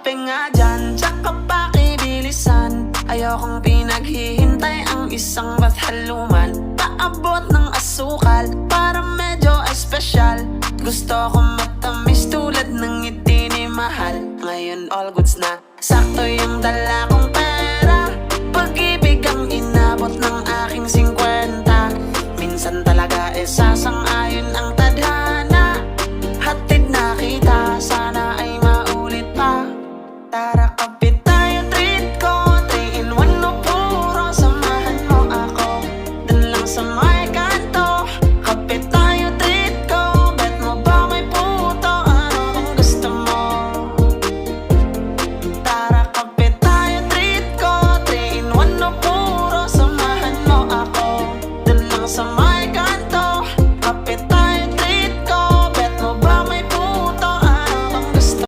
kape nga dyan, tsaka pakibilisan. Ayokong pinaghihintay ang isang ba't haluman. Paabot ng asukal, para medyo espesyal. Gusto ko matamis tulad ng ngiti ni mahal. Ngayon all goods na, sakto yung dala kong pera. Pag-ibig ang inabot ng aking 50. Minsan talaga sasang-ayon